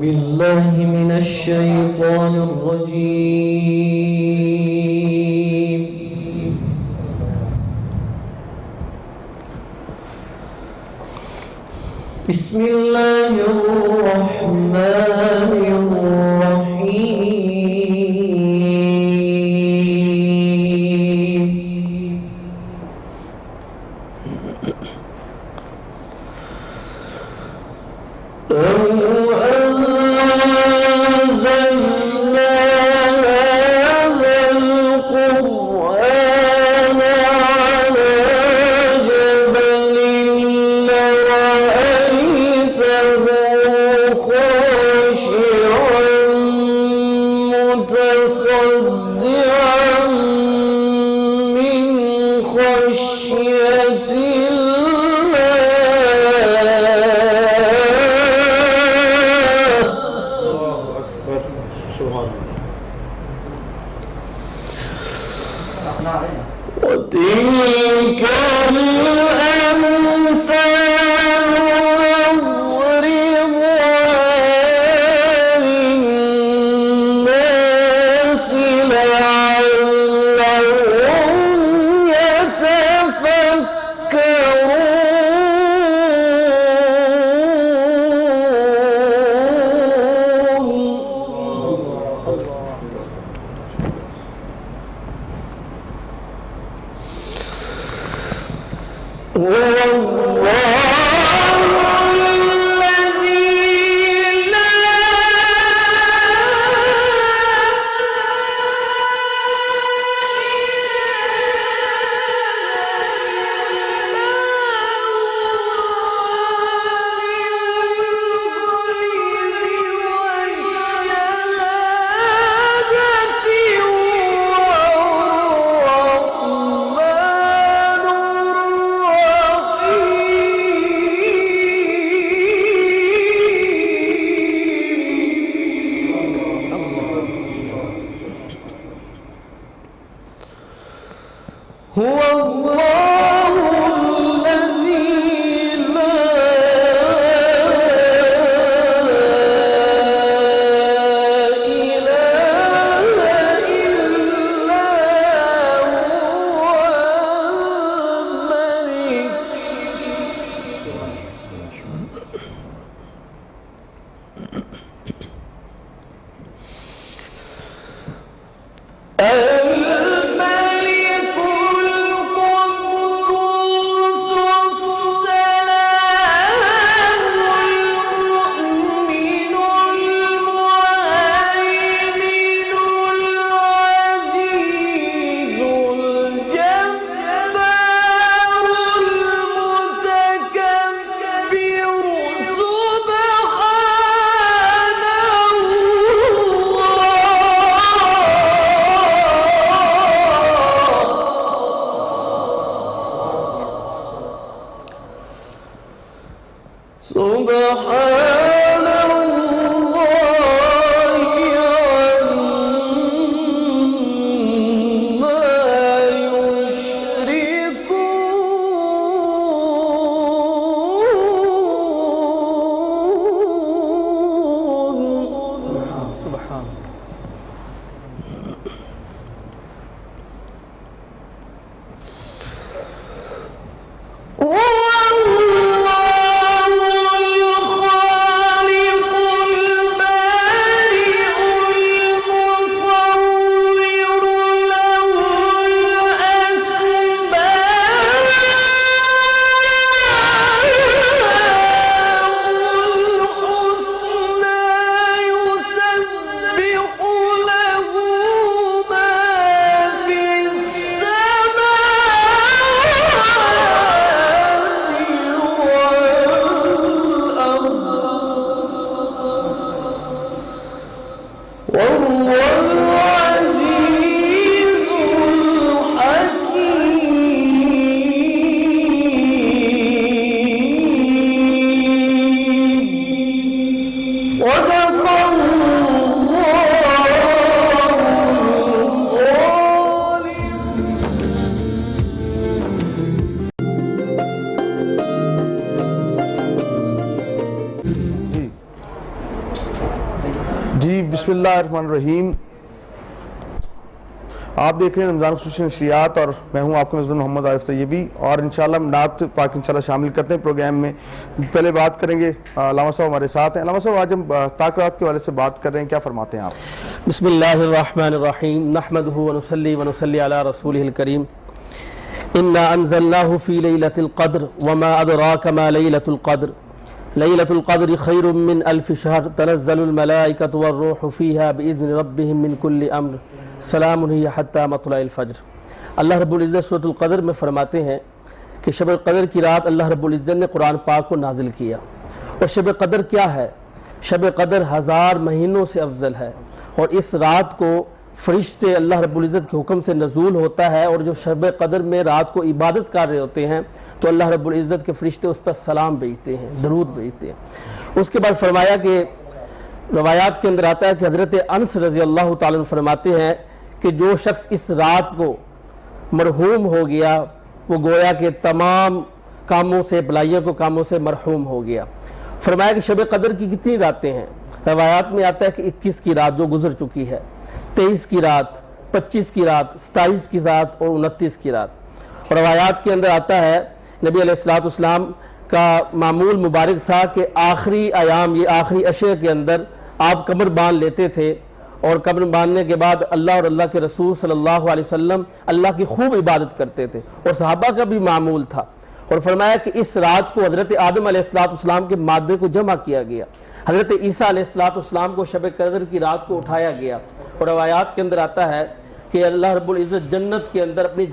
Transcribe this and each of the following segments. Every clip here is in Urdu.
بالله من الشيطان الرجيم. بسم الله الرحمن الرحيم. لو أنزلنا هذا القرآن على جبل لرأيته خاشعا متصدعا من خشية وتلك الأمثال نضربها للناس لعلهم هو الله الذي لا إله إلا هو سبحان الله عما يشركون. سبحان بسم اللہ الرحمن الرحیم۔ آپ دیکھ رہے ہیں رمضان خصوصی نشریات اور میں ہوں آپ کے میزبان محمد عارف طیبی، اور انشاءاللہ ہم نعت پاک انشاءاللہ شامل کرتے ہیں پروگرام میں۔ پہلے بات کریں گے علامہ صاحب ہمارے ساتھ ہیں۔ علامہ صاحب آج ہم تاکرات کے والے سے بات کر رہے ہیں، کیا فرماتے ہیں آپ؟ بسم اللہ الرحمن الرحیم، نحمدہ ونصلی علی رسولہ الکریم۔ انا انزلناہ فی لیلۃ القدر وما ادراک ما لیلۃ القدر، لیلۃ القدر خیر من الف شہر، تنزل الملائکۃ والروح فیہا باذن ربہم من کل امر، سلام ہی حتی مطلع الفجر۔ اللہ رب العزت سورۃ القدر میں فرماتے ہیں کہ شب قدر کی رات اللہ رب العزت نے قرآن پاک کو نازل کیا۔ اور شب قدر کیا ہے؟ شب قدر 1000 مہینوں سے افضل ہے، اور اس رات کو فرشتے اللہ رب العزت کے حکم سے نزول ہوتا ہے، اور جو شب قدر میں رات کو عبادت کر رہے ہوتے ہیں تو اللہ رب العزت کے فرشتے اس پر سلام بھیجتے ہیں، درود بھیجتے ہیں۔ اس کے بعد فرمایا کہ روایات کے اندر آتا ہے کہ حضرت انس رضی اللہ تعالیٰ عنہ فرماتے ہیں کہ جو شخص اس رات کو مرحوم ہو گیا وہ گویا کہ تمام کاموں سے، بھلائیوں کو کاموں سے مرحوم ہو گیا۔ فرمایا کہ شب قدر کی کتنی راتیں ہیں؟ روایات میں آتا ہے کہ 21 کی رات جو گزر چکی ہے، 23 کی رات، 25 کی رات، 27 کی رات اور 29 کی رات۔ اور روایات کے اندر آتا ہے نبی علیہ السلام کا معمول مبارک تھا کہ آخری ایام، یہ آخری عشرے کے اندر آپ کمر باندھ لیتے تھے، اور کمر باندھنے کے بعد اللہ اور اللہ کے رسول صلی اللہ علیہ وسلم اللہ کی خوب عبادت کرتے تھے، اور صحابہ کا بھی معمول تھا۔ اور فرمایا کہ اس رات کو حضرت آدم علیہ السلام کے مادے کو جمع کیا گیا، حضرت عیسیٰ علیہ السلام کو شب قدر کی رات کو اٹھایا گیا۔ اور روایات کے اندر آتا ہے کہ اللہ رب العزت جنت کے اندر اپنی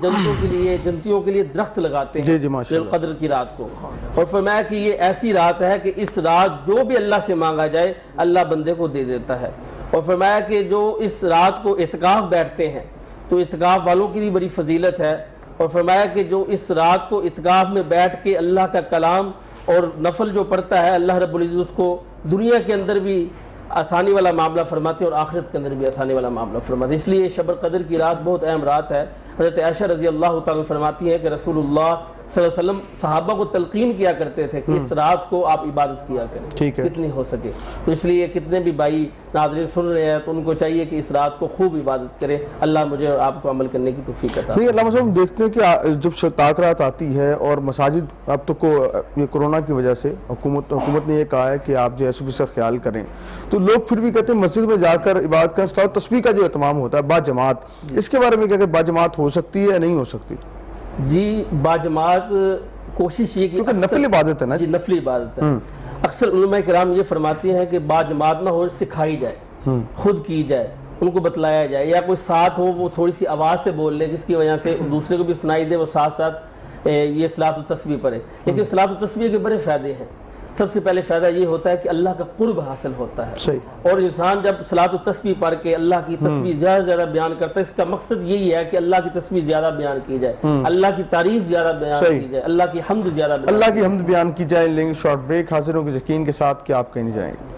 جنتیوں کے لیے درخت لگاتے ہیں شب قدر کی رات کو۔ اور فرمایا کہ یہ ایسی رات ہے کہ اس رات جو بھی اللہ سے مانگا جائے اللہ بندے کو دے دیتا ہے۔ اور فرمایا کہ جو اس رات کو اعتکاف بیٹھتے ہیں تو اعتکاف والوں کی بھی بڑی فضیلت ہے۔ اور فرمایا کہ جو اس رات کو اعتکاف میں بیٹھ کے اللہ کا کلام اور نفل جو پڑھتا ہے، اللہ رب العزت کو دنیا کے اندر بھی آسانی والا معاملہ فرماتے ہیں اور آخرت کے اندر بھی آسانی والا معاملہ فرماتے ہیں۔ اس لیے شب قدر کی رات بہت اہم رات ہے۔ حضرت عائشہ رضی اللہ تعالیٰ فرماتی ہے کہ رسول اللہ صلی اللہ علیہ وسلم صحابہ کو تلقین کیا کرتے تھے کہ اس رات کو آپ عبادت کیا کریں کتنی ہو سکے۔ تو اس لیے کتنے بھی بھائی ناظرین سن رہے ہیں تو ان کو چاہیے کہ اس رات کو خوب عبادت کریں۔ اللہ مجھے اور آپ کو عمل کرنے کی توفیق عطا فرمائے۔ علامہ صاحب ہم دیکھتے ہیں کہ جب شتاک رات آتی ہے اور مساجد اب تو یہ کورونا کی وجہ سے حکومت نے یہ کہا ہے کہ آپ جو ہے اس کا خیال کریں، تو لوگ پھر بھی کہتے ہیں مسجد میں جا کر عبادت کریں، تسبیح کا جو اہتمام ہوتا ہے باجماعت، اس کے بارے میں کیا کہ باجماعت ہو سکتی ہے یا نہیں ہو سکتی؟ جی باجماعت کوشش یہ کیونکہ نفلی عبادت ہے نا، جی نفلی عبادت ہے۔ اکثر علماء کرام یہ فرماتے ہیں کہ باجماعت نہ ہو، سکھائی جائے، خود کی جائے، ان کو بتلایا جائے، یا کوئی ساتھ ہو وہ تھوڑی سی آواز سے بول لے جس کی وجہ سے دوسرے کو بھی سنائی دے، وہ ساتھ ساتھ یہ صلاۃ التسبیح پڑھے۔ لیکن صلاۃ التسبیح کے بڑے فائدے ہیں۔ سب سے پہلے فائدہ یہ ہوتا ہے کہ اللہ کا قرب حاصل ہوتا ہے، اور انسان جب صلاۃ التسبیح پڑھ کے اللہ کی تسبیح زیادہ سے زیادہ بیان کرتا ہے، اس کا مقصد یہی ہے کہ اللہ کی تسبیح زیادہ بیان کی جائے، اللہ کی تعریف زیادہ بیان کی جائے، اللہ کی حمد زیادہ بیان اللہ کی حمد بیان کی جائے۔ لیں گے شارٹ بریک، حاضر ہوں گے یقین کے ساتھ کہ آپ کہیں نہیں جائیں گے۔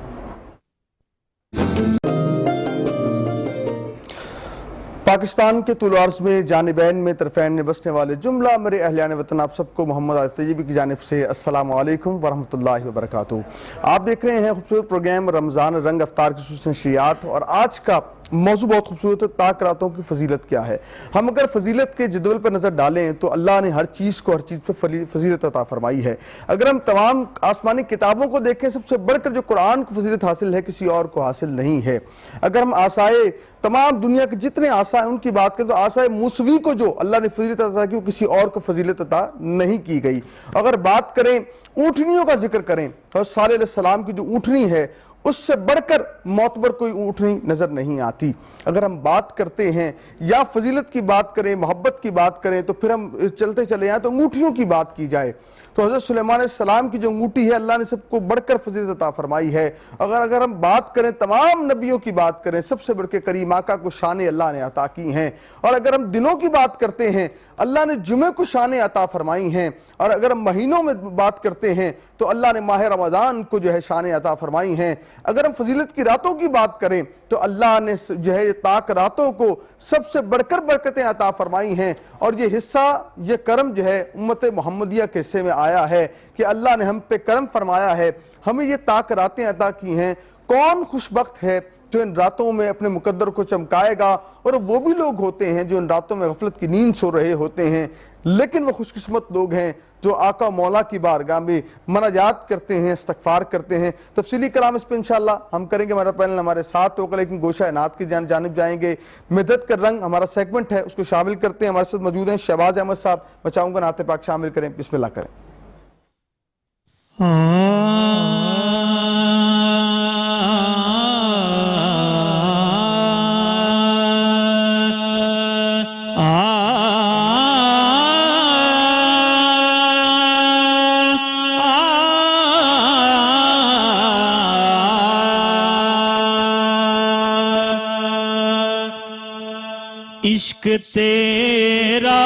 پاکستان کے طول و عرض میں جانبین میں طرفین میں بسنے والے جملہ میرے اہلیان وطن آپ سب کو محمد عارف طیبی کی جانب سے السلام علیکم ورحمۃ اللہ وبرکاتہ۔ آپ دیکھ رہے ہیں خوبصورت پروگرام رمضان رنگ افطار کی خصوصی نشریات، اور آج کا موضوع بہت خوبصورت ہے، تاک راتوں کی فضیلت کیا ہے۔ ہم اگر فضیلت کے جدول پر نظر ڈالیں تو اللہ نے ہر چیز پہ فضیلت عطا فرمائی ہے۔ اگر ہم تمام آسمانی کتابوں کو دیکھیں، سب سے بڑھ کر جو قرآن کو فضیلت حاصل ہے کسی اور کو حاصل نہیں ہے۔ اگر ہم آسائے تمام دنیا کے جتنے آسا ہیں ان کی بات کریں تو آسائے موسوی کو جو اللہ نے فضیلت عطا کی وہ کسی اور کو فضیلت عطا نہیں کی گئی۔ اگر بات کریں اونٹنیوں کا ذکر کریں تو صالح علیہ السلام کی جو اونٹنی ہے اس سے بڑھ کر معتبر کوئی اونٹنی نظر نہیں آتی۔ اگر ہم بات کرتے ہیں یا فضیلت کی بات کریں، محبت کی بات کریں، تو پھر ہم چلتے چلے جائیں تو انگوٹھیوں کی بات کی جائے تو حضرت سلیمان علیہ السلام کی جو انگوٹھی ہے اللہ نے سب کو بڑھ کر فضیلت عطا فرمائی ہے۔ اگر ہم بات کریں تمام نبیوں کی بات کریں، سب سے بڑھ کے کریم آقا کو شانیں اللہ نے عطا کی ہیں۔ اور اگر ہم دنوں کی بات کرتے ہیں اللہ نے جمعے کو شانیں عطا فرمائی ہیں۔ اور اگر ہم مہینوں میں بات کرتے ہیں تو اللہ نے ماہ رمضان کو جو ہے شانیں عطا فرمائی ہیں۔ اگر ہم فضیلت کی راتوں کی بات کریں تو اللہ نے جو ہے تاک راتوں کو سب سے بڑھ کر برکتیں عطا فرمائی ہیں، اور یہ حصہ یہ کرم جو ہے امت محمدیہ کے حصے میں آیا ہے کہ اللہ نے ہم پہ کرم فرمایا ہے، ہمیں یہ تاک راتیں عطا کی ہیں۔ کون خوش بخت ہے جو ان راتوں میں اپنے مقدر کو چمکائے گا، اور وہ بھی لوگ ہوتے ہیں جو ان راتوں میں غفلت کی نیند سو رہے ہوتے ہیں، لیکن وہ خوش قسمت لوگ ہیں جو آقا مولا کی بارگاہ میں مناجات کرتے ہیں، استغفار کرتے ہیں۔ تفصیلی کلام اس پہ انشاءاللہ ہم کریں گے، ہمارا پینل ہمارے ساتھ ہوگا، لیکن گوشہ نعت کی جانب جائیں گے۔ مدت کا رنگ ہمارا سیگمنٹ ہے، اس کو شامل کرتے ہیں۔ ہمارے ساتھ موجود ہیں شہباز احمد صاحب، میں چاہوں گا نعت پاک شامل کریں، بسم اللہ کریں۔ عشق تیرا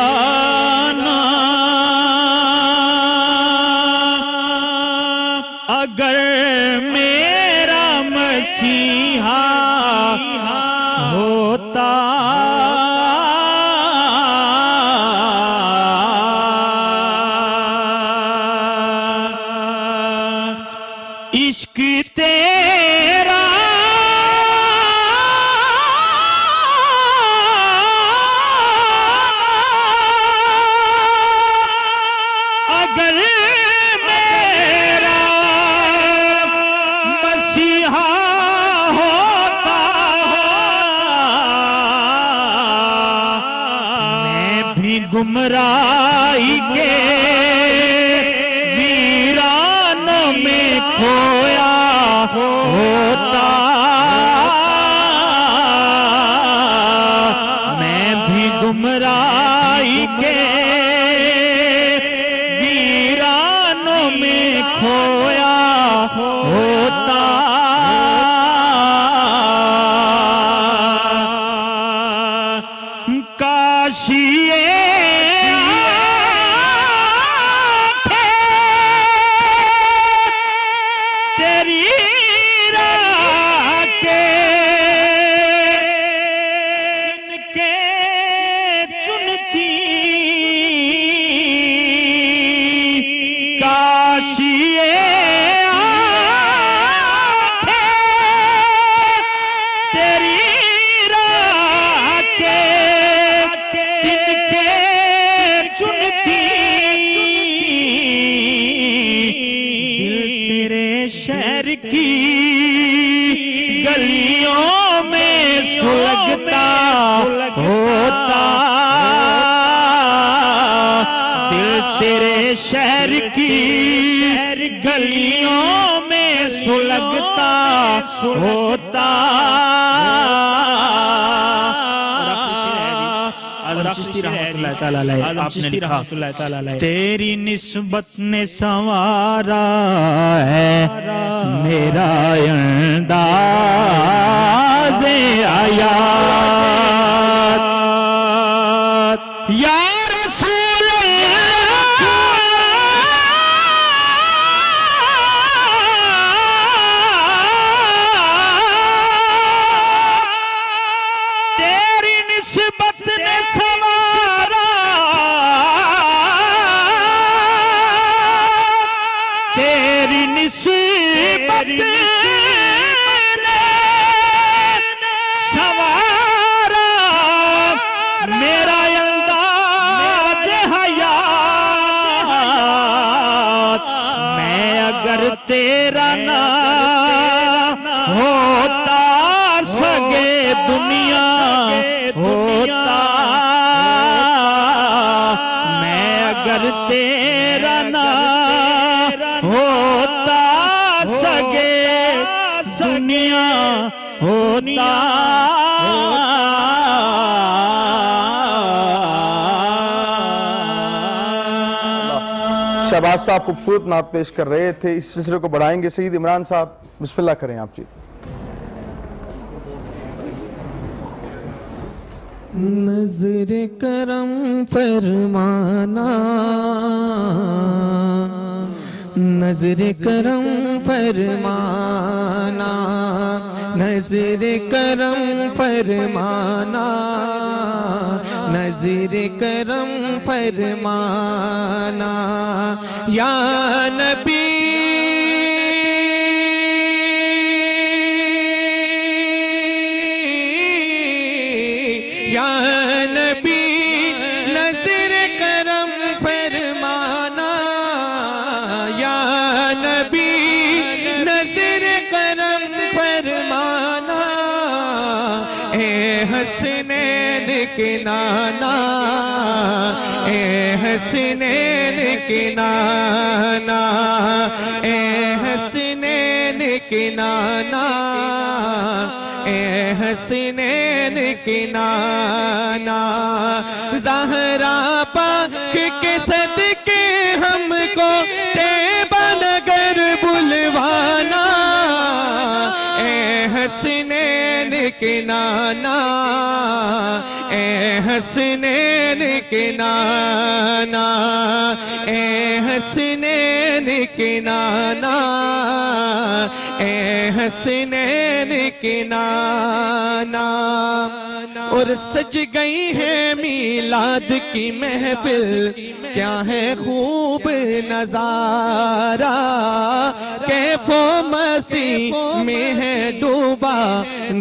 اگر میرا مسیحا ہوتا عشق تیرا اگر میرا مسیحا ہوتا میں بھی گمراہی کے ویرانوں میں کھویا ہوتا، میں بھی گمراہی کے ویرانوں میں کھویا ہوتا۔ کاش یہ آنکھیں تیری راہ کے ان کے چنتی، کاش یہ آنکھیں تیری راہ کے ان کے چنتی، دل تیرے شہر کی گلیوں میں سلگتا ہوتا، دل تیرے شہر کی گلیوں میں سلگتا ہوتا۔ چشتی رحمت اللہ تعالیٰ علیہ آپ نے لکھا، تیری نسبت نے سنوارا ہے میرا انداز حیات، یا رسول اللہ تیری نسبت نے سنوارا، تیری نسبت نے سنوارا میرا انداز حیات، میں اگر تیرا نہ ہوتا سگے دنیا ہوتا، میں اگر تیرا نہ ہوتا سگے دنیا ہوتا۔ شہباز صاحب خوبصورت نعت پیش کر رہے تھے، اس سلسلے کو بڑھائیں گے سید عمران صاحب، بسم اللہ کریں آپ جی۔ نظر کرم فرمانا، نظر کرم فرمانا، نظر کرم فرمانا، نظر کرم فرمانا، یا نبی یا نبی نظر کرم فرمانا یا نبی نظر کرم فرمانا اے حسنین کے نانا اے حسنین کے نانا اے حسنین کے نانا اے حسنین کے نانا زہرا پاک کے صدقے ہم کو طیبہ نگر بلوانا اے حسنین کے نانا اے حسنین کے نانا اے حسنین کے نانا اے حسنین کے نانا اور سج گئی ہے میلاد کی محفل کیا ہے خوب نظارہ کیف و مستی میں ہے ڈوبا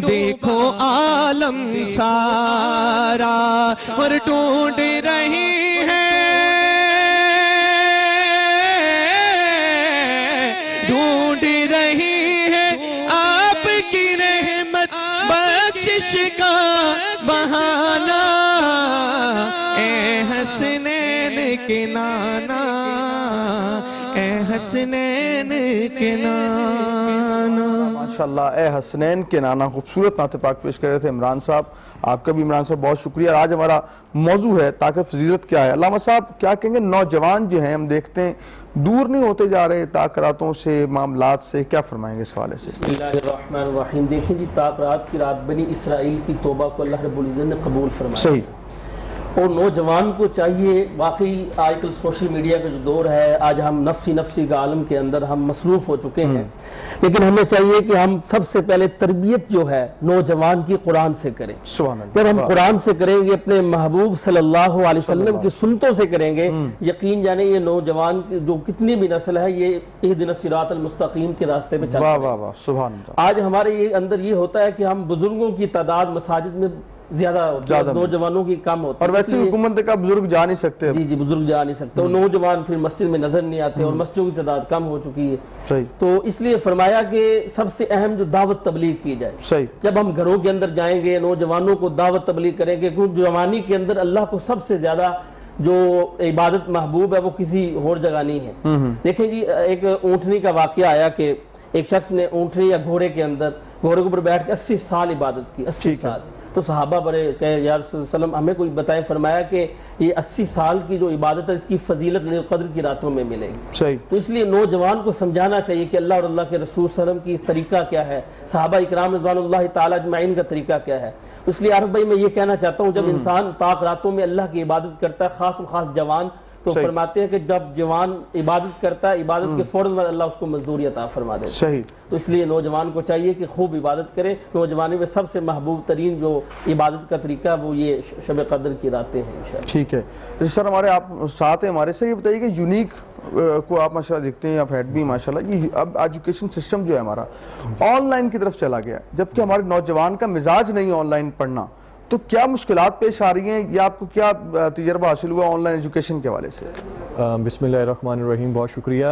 دیکھو عالم سارا اور ڈھونڈ رہی ہے آپ کی رحمت بخشش کا بہانہ اے حسنین کے نانا اے حسنین کے نانا ماشاءاللہ اے حسنین کے نانا خوبصورت نعت پاک پیش کر رہے تھے عمران صاحب. آپ کا بھی عمران صاحب بہت شکریہ. آج ہمارا موضوع ہے طاقت فضیلت کیا ہے. علامہ صاحب کیا کہیں گے نوجوان جو ہیں ہم دیکھتے ہیں دور نہیں ہوتے جا رہے طاقتوں سے معاملات سے, کیا فرمائیں گے اس حوالے سے؟ بسم اللہ الرحمن الرحیم. دیکھیں جی طاقت کی رات بنی اسرائیل کی توبہ کو اللہ رب العزت نے قبول فرمایا. صحیح. اور نوجوان کو چاہیے واقعی آج کل سوشل میڈیا کا جو دور ہے, آج ہم نفسی کا عالم کے اندر ہم مصروف ہو چکے ہیں, لیکن ہمیں چاہیے کہ ہم سب سے پہلے تربیت جو ہے نوجوان کی قرآن سے کریں. سبحان اللہ. جب ہم قرآن سے کریں گے, اپنے محبوب صلی اللہ علیہ وسلم کی سنتوں سے کریں گے, یقین جانے یہ نوجوان جو کتنی بھی نسل ہے یہ اہدنا الصراط المستقیم کے راستے پہ چل رہے ہیں. واہ واہ سبحان اللہ. آج ہمارے اندر یہ ہوتا ہے کہ ہم بزرگوں کی تعداد مساجد میں زیادہ نوجوانوں کی کم ہوتی ہے, اور ویسے حکومت کا بزرگ جا نہیں سکتے. جی بزرگ جا نہیں سکتے, اور نوجوان پھر مسجد میں نظر نہیں آتے, اور مسجدوں کی تعداد کم ہو چکی ہے. تو اس لیے فرمایا کہ سب سے اہم جو دعوت تبلیغ کی جائے. جب ہم گھروں کے اندر جائیں گے نوجوانوں کو دعوت تبلیغ کریں گے, کیونکہ جوانی کے اندر اللہ کو سب سے زیادہ جو عبادت محبوب ہے وہ کسی اور جگہ نہیں ہے. دیکھیں جی ایک اونٹنی کا واقعہ آیا کہ ایک شخص نے اونٹنی یا گھوڑے کے اوپر بیٹھ کے 80 سال عبادت کی. 80 سال. تو صحابہ بڑے کہے یا رسول اللہ صلی اللہ علیہ وسلم ہمیں کوئی بتائے. فرمایا کہ یہ 80 سال کی جو عبادت ہے اس کی فضیلت قدر کی راتوں میں ملے گی. تو اس لیے نوجوان کو سمجھانا چاہیے کہ اللہ اور اللہ کے رسول صلی اللہ علیہ وسلم کی طریقہ کیا ہے, صحابہ اکرام رضوان اللہ تعالی اجمعین کا طریقہ کیا ہے. اس لیے عارف بھائی میں یہ کہنا چاہتا ہوں, جب انسان طاق راتوں میں اللہ کی عبادت کرتا ہے, خاص جوان, تو فرماتے ہیں کہ جب جوان عبادت کرتا ہے عبادت کے فوراً بعد اللہ اس کو مزدوری عطا فرما دیتا ہے. تو اس لیے نوجوان کو چاہیے کہ خوب عبادت کرے. نوجوانی میں سب سے محبوب ترین جو عبادت کا طریقہ وہ یہ شب قدر کی راتیں ہیں انشاءاللہ. ٹھیک ہے سر, ہمارے آپ ساتھ ہیں ہمارے سے, یہ بتائیے کہ یونیک کو آپ ماشاءاللہ دیکھتے ہیں, آپ ہیڈ بھی ماشاءاللہ, یہ اب ایجوکیشن سسٹم جو ہے ہمارا آن لائن کی طرف چلا گیا, جبکہ ہمارے نوجوان کا مزاج نہیں آن لائن پڑھنا. تو کیا مشکلات پیش آ رہی ہیں, یا آپ کو کیا تجربہ حاصل ہوا آن لائن ایجوکیشن کے حوالے سے؟ بسم اللہ الرحمن الرحیم. بہت شکریہ.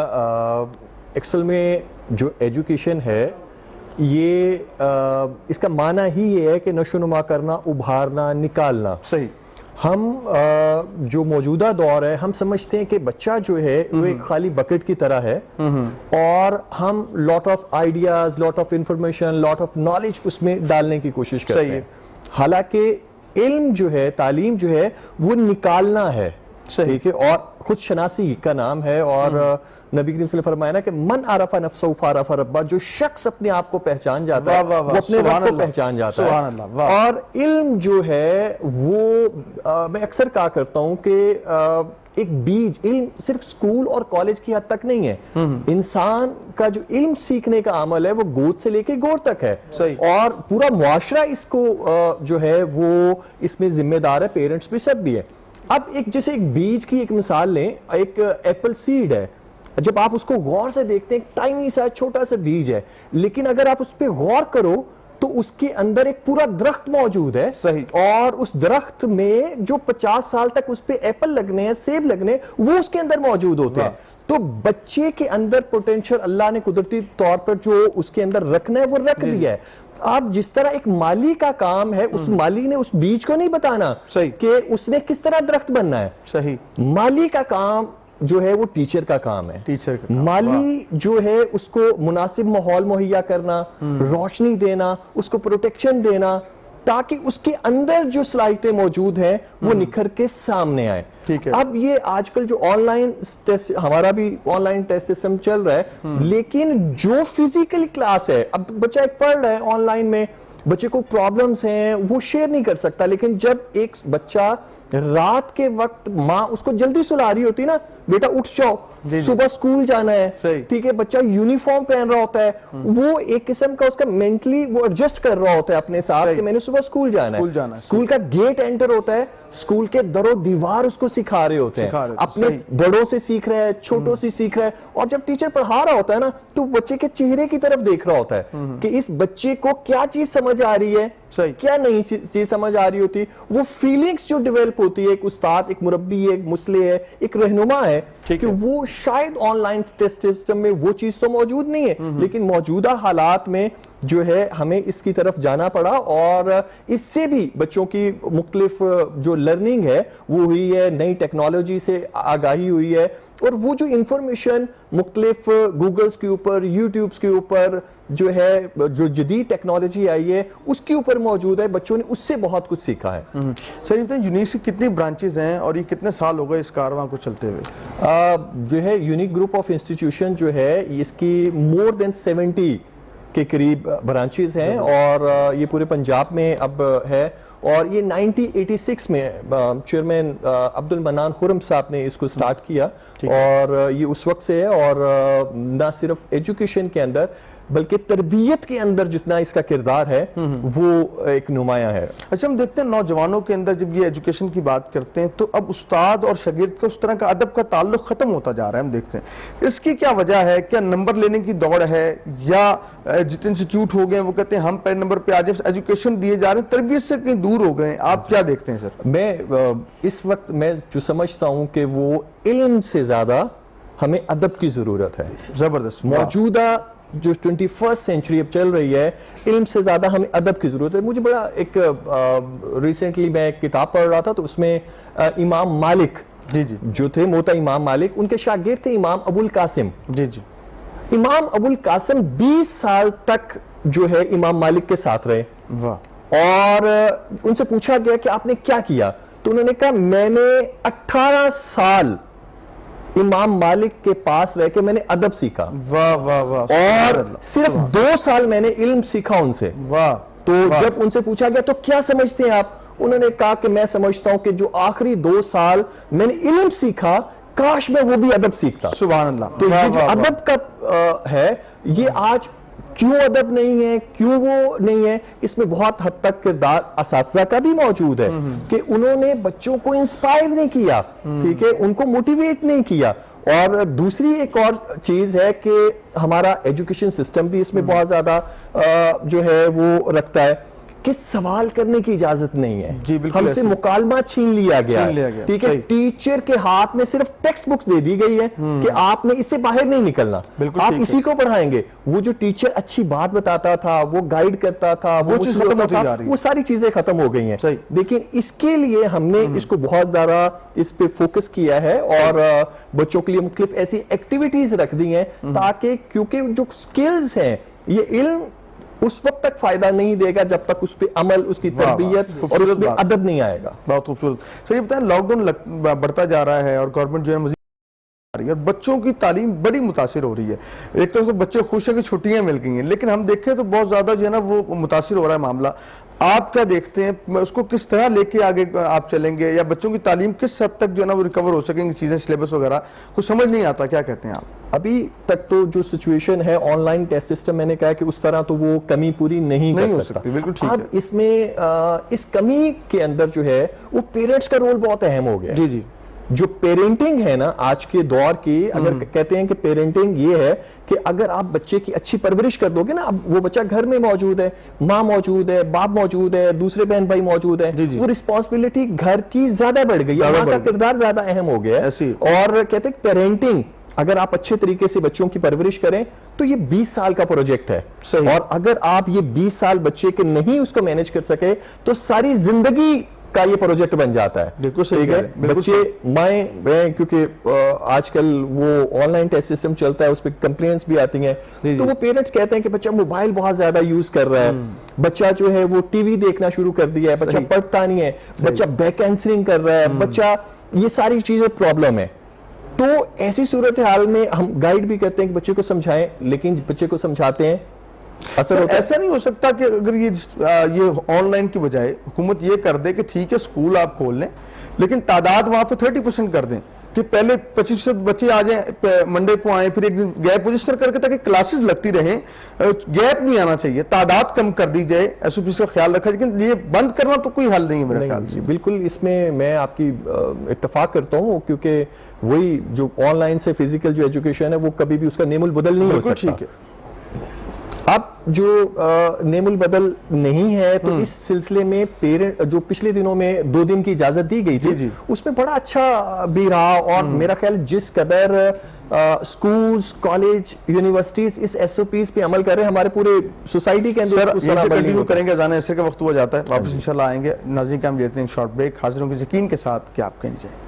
ایکچول میں جو ایجوکیشن ہے یہ اس کا معنی ہی یہ ہے کہ نشو و نما کرنا, ابھارنا, نکالنا. صحیح. ہم جو موجودہ دور ہے ہم سمجھتے ہیں کہ بچہ جو ہے وہ ایک خالی بکٹ کی طرح ہے, اور ہم lot of ideas, lot of information, lot of knowledge اس میں ڈالنے کی کوشش کرتے ہیں. حالانکہ علم جو ہے, تعلیم جو ہے وہ نکالنا ہے. ٹھیک ہے, اور خود شناسی کا نام ہے, اور نبی کریم صلی اللہ علیہ وسلم فرمایا نا کہ من عرف نفسہ فعرف ربہ, جو شخص اپنے آپ کو پہچان جاتا ہے وہ اپنے رب کو پہچان جاتا ہے. اور علم جو ہے وہ میں اکثر کہا کرتا ہوں کہ ایک بیج, علم صرف سکول اور کالج کی حد تک نہیں ہے. انسان کا جو علم سیکھنے کا عمل ہے وہ گود سے لے کے گور تک ہے, اور پورا معاشرہ اس کو جو ہے وہ اس میں ذمہ دار ہے, پیرنٹس بھی, سب بھی ہے. اب جیسے ایک بیج کی ایک مثال لیں, ایک ایپل سیڈ ہے, جب آپ اس کو غور سے دیکھتے ہیں ٹائنی سا چھوٹا سا بیج ہے, لیکن اگر آپ اس پہ غور کرو تو اس کے اندر ایک پورا درخت موجود ہے. صحیح. اور اس درخت میں جو 50 سال تک اس پہ ایپل لگنے ہیں, سیب لگنے ہیں, وہ اس کے اندر موجود ہوتے ہیں. تو بچے کے اندر پوٹینشیل اللہ نے قدرتی طور پر جو اس کے اندر رکھنا ہے وہ رکھ دیا ہے. اب جس طرح ایک مالی کا کام ہے, اس مالی نے اس بیج کو نہیں بتانا کہ اس نے کس طرح درخت بننا ہے. صحیح. مالی کا کام جو ہے وہ ٹیچر کا کام ہے. ٹیچر کا مالی جو ہے اس کو مناسب ماحول مہیا کرنا, روشنی دینا, اس کو پروٹیکشن دینا, تاکہ اس کے اندر جو صلاحیتیں موجود ہیں وہ نکھر کے سامنے آئے. ٹھیک ہے. اب یہ آج کل جو آن لائن ٹیسٹ, ہمارا بھی آن لائن ٹیسٹ سسٹم چل رہا ہے, لیکن جو فزیکل کلاس ہے, اب بچہ ایک پڑھ رہا ہے آن لائن میں, بچے کو پرابلمز ہیں وہ شیئر نہیں کر سکتا, لیکن جب ایک بچہ رات کے وقت ماں اس کو جلدی سلا رہی ہوتی نا, بیٹا اٹھ جاؤ صبح سکول جانا ہے, ٹھیک ہے, بچہ یونیفارم پہن رہا ہوتا ہے, وہ ایک قسم کا اس کا مینٹلی وہ ایڈجسٹ کر رہا ہوتا ہے اپنے ساتھ کہ میں نے صبح سکول جانا ہے. سکول کا گیٹ انٹر ہوتا ہے, سکول کے در و دیوار اس کو سکھا رہے ہوتے ہیں, اپنے بڑوں سے سیکھ رہا ہے, چھوٹوں سے سیکھ رہا ہے, اور جب ٹیچر پڑھا رہا ہوتا ہے نا تو بچے کے چہرے کی طرف دیکھ رہا ہوتا ہے کہ اس بچے کو کیا چیز سمجھ آ رہی ہے, کیا نہیں چیز سمجھ آ رہی ہوتی. وہ فیلنگز جو ڈیولپ ہوتی ہے, ایک استاد, ایک مربی, ایک مصلح ہے, ایک رہنما ہے, کہ وہ شاید آن لائن ٹیسٹ سسٹم میں وہ چیز تو موجود نہیں ہے, لیکن موجودہ حالات میں جو ہے ہمیں اس کی طرف جانا پڑا, اور اس سے بھی بچوں کی مختلف جو لرننگ ہے وہ ہوئی ہے, نئی ٹیکنالوجی سے آگاہی ہوئی ہے, اور وہ جو انفارمیشن مختلف گوگلز کے اوپر, یوٹیوبز کے اوپر جو ہے, جو جدید ٹیکنالوجی آئی ہے اس کے اوپر موجود ہے, بچوں نے اس سے بہت کچھ سیکھا ہے. سر یہ یونیک کی کتنی برانچز ہیں اور یہ کتنے سال ہو گئے اس کارواں کو چلتے ہوئے؟ جو ہے یونیک گروپ آف انسٹیٹیوشن جو ہے اس کی مور دین 70 کے قریب برانچز ہیں, اور یہ پورے پنجاب میں اب ہے, اور یہ 1986 میں چیئرمین عبد المنان خرم صاحب نے اس کو سٹارٹ کیا, اور یہ اس وقت سے ہے, اور نہ صرف ایجوکیشن کے اندر بلکہ تربیت کے اندر جتنا اس کا کردار ہے وہ ایک نمایاں ہے. اچھا, ہم دیکھتے ہیں نوجوانوں کے اندر جب یہ ایجوکیشن کی بات کرتے ہیں تو اب استاد اور شاگرد کا اس طرح کا ادب کا تعلق ختم ہوتا جا رہا ہے. ہم دیکھتے ہیں اس کی کیا وجہ ہے, کیا نمبر لینے کی دوڑ ہے, یا جتنے انسٹیٹیوٹ ہو گئے وہ کہتے ہیں ہم پہلے نمبر پہ آ جائیں, ایجوکیشن دیے جا رہے ہیں, تربیت سے کہیں دور ہو گئے, آپ کیا دیکھتے ہیں سر؟ میں اس وقت میں جو سمجھتا ہوں کہ وہ علم سے زیادہ ہمیں ادب کی ضرورت ہے. زبردست. موجودہ جو 21st سینچری اب چل رہی ہے, علم سے زیادہ ہمیں ادب کی ضرورت ہے. مجھے بڑا ایک ریسنٹلی میں ایک کتاب پڑھ رہا تھا, تو اس میں امام مالک جو تھے, موتا امام مالک, ان کے شاگرد تھے امام ابو القاسم. امام ابو القاسم 20 سال تک جو ہے امام مالک کے ساتھ رہے, اور ان سے پوچھا گیا کہ آپ نے کیا کیا, تو انہوں نے کہا میں نے 18 سال امام مالک کے پاس رہ کے میں نے ادب سیکھا, اور صرف 2 سال میں نے علم سیکھا ان سے. تو جب ان سے پوچھا گیا تو کیا سمجھتے ہیں آپ, انہوں نے کہا کہ میں سمجھتا ہوں کہ جو آخری 2 سال میں نے علم سیکھا, کاش میں وہ بھی ادب سیکھتا. سبحان اللہ. تو یہ جو ادب کا ہے, یہ آج کیوں ادب نہیں ہے, کیوں وہ نہیں ہے, اس میں بہت حد تک کردار اساتذہ کا بھی موجود ہے کہ انہوں نے بچوں کو انسپائر نہیں کیا, ٹھیک ہے, ان کو موٹیویٹ نہیں کیا. اور دوسری ایک اور چیز ہے کہ ہمارا ایجوکیشن سسٹم بھی اس میں بہت زیادہ جو ہے وہ رکھتا ہے کہ سوال کرنے کی اجازت نہیں ہے. جی بالکل, ہم سے مکالمہ چھین لیا گیا ہے, ٹھیک ہے, ٹیچر کے ہاتھ میں صرف ٹیکسٹ بکس دے دی گئی ہے کہ آپ نے اس سے باہر نہیں نکلنا, آپ اسی کو پڑھائیں گے. وہ جو ٹیچر اچھی بات بتاتا تھا, وہ گائیڈ کرتا تھا, وہ چیز ختم ہوتی جا رہی ہے, وہ ساری چیزیں ختم ہو گئی ہیں. لیکن اس کے لیے ہم نے اس کو بہت زیادہ اس پہ فوکس کیا ہے, اور بچوں کے لیے مختلف ایسی ایکٹیویٹیز رکھ دی ہیں, تاکہ کیونکہ جو سکلز ہیں, یہ علم اس وقت تک فائدہ نہیں دے گا جب تک اس پہ عمل, اس کی تربیت اور اس پہ ادب نہیں آئے گا. بہت خوبصورت. سر یہ بتائیں, لاک ڈاؤن بڑھتا جا رہا ہے اور گورنمنٹ جو ہے مزید اور بچوں کی تعلیم بڑی متاثر ہو رہی ہے. ایک طرف سے بچے خوش ہیں کہ چھٹیاں مل گئی ہیں, لیکن ہم دیکھیں تو بہت زیادہ جو ہے نا وہ متاثر ہو رہا ہے معاملہ. آپ کیا دیکھتے ہیں, اس کو کس طرح لے کے آگے آپ چلیں گے, یا بچوں کی تعلیم کس حد تک جو ہے نا وہ ریکور ہو سکیں گی, چیزیں سلیبس وغیرہ کچھ سمجھ نہیں آتا, کیا کہتے ہیں آپ؟ ابھی تک تو جو سچویشن ہے آن لائن ٹیسٹ سسٹم, میں نے کہا کہ اس طرح تو وہ کمی پوری نہیں کر سکتا. بالکل ٹھیک ہے. اب اس میں اس کمی کے اندر جو ہے وہ پیرنٹس کا رول بہت اہم ہو گیا. جی جی. جو پیرنٹنگ ہے نا آج کے دور کی، اگر کہتے ہیں کہ پیرنٹنگ یہ ہے کہ اگر آپ بچے کی اچھی پرورش کر دو گے نا، اب وہ بچہ گھر میں موجود ہے، ماں موجود ہے، باپ موجود ہے، دوسرے بہن بھائی موجود ہیں، وہ رسپانسبلٹی گھر کی زیادہ بڑھ گئی ہے، ماں کا کردار زیادہ اہم ہو گیا ہے. اور کہتے ہیں پیرنٹنگ اگر آپ اچھے طریقے سے بچوں کی پرورش کریں تو یہ 20 سال کا پروجیکٹ ہے. اور اگر آپ یہ 20 سال بچے کے نہیں اس کو مینج کر سکے تو ساری زندگی کا یہ پروجیکٹ بن جاتا ہے. بالکل صحیح ہے. بچے مائیں کیونکہ آج کل وہ آن لائن ٹیسٹ سسٹم چلتا ہے، اس پہ کمپلینٹس بھی آتی ہیں، تو وہ پیرنٹس کہتے ہیں کہ بچہ موبائل بہت زیادہ یوز کر رہا ہے، بچہ جو ہے وہ ٹی وی دیکھنا شروع کر دیا ہے، بچہ پڑھتا نہیں ہے، بچہ بیک آنسرنگ کر رہا ہے، بچہ یہ ساری چیزیں پرابلم ہے. تو ایسی صورتحال میں ہم گائیڈ بھی کرتے ہیں کہ بچے کو سمجھائیں، لیکن بچے کو سمجھاتے ہیں اثر ہوتا ہے. ایسا نہیں ہو سکتا کہ اگر یہ آن لائن کی بجائے حکومت یہ کر دے کہ ٹھیک ہے اسکول آپ کھول لیں لیکن تعداد وہاں پہ 30% کر دیں کہ پہلے 25% بچے آ جائیں، منڈے کو آئیں، پھر ایک دن گیپ رجسٹر کر کے تاکہ کلاسز لگتی رہیں، گیپ نہیں آنا چاہیے، تعداد کم کر دی جائے، ایس او پی کا خیال رکھا. لیکن یہ بند کرنا تو کوئی حل نہیں ہے میرے خیال سے. بالکل اس میں آپ کی اتفاق کرتا ہوں، کیونکہ وہی جو آن لائن سے فزیکل جو ایجوکیشن ہے وہ کبھی بھی اس کا نیم البدل نہیں ہو سکتا. ٹھیک ہے. اب جو نیم البدل نہیں ہے تو اس سلسلے میں پیرنٹ جو پچھلے دنوں میں 2 دن کی اجازت دی گئی تھی اس میں بڑا اچھا بھی رہا. اور میرا خیال جس قدر سکولز، کالج، یونیورسٹیز اس ایس او پیز پہ عمل کر رہے ہیں، ہمارے پورے سوسائٹی کے اندر کنٹینیو کریں گے. جانے ایسے کا وقت ہو جاتا ہے، واپس انشاءاللہ آئیں گے. ناظرین کا ہم لیتے ہیں شارٹ بریک. حاضروں کے یقین کے ساتھ کہ آپ کہیں جائیں.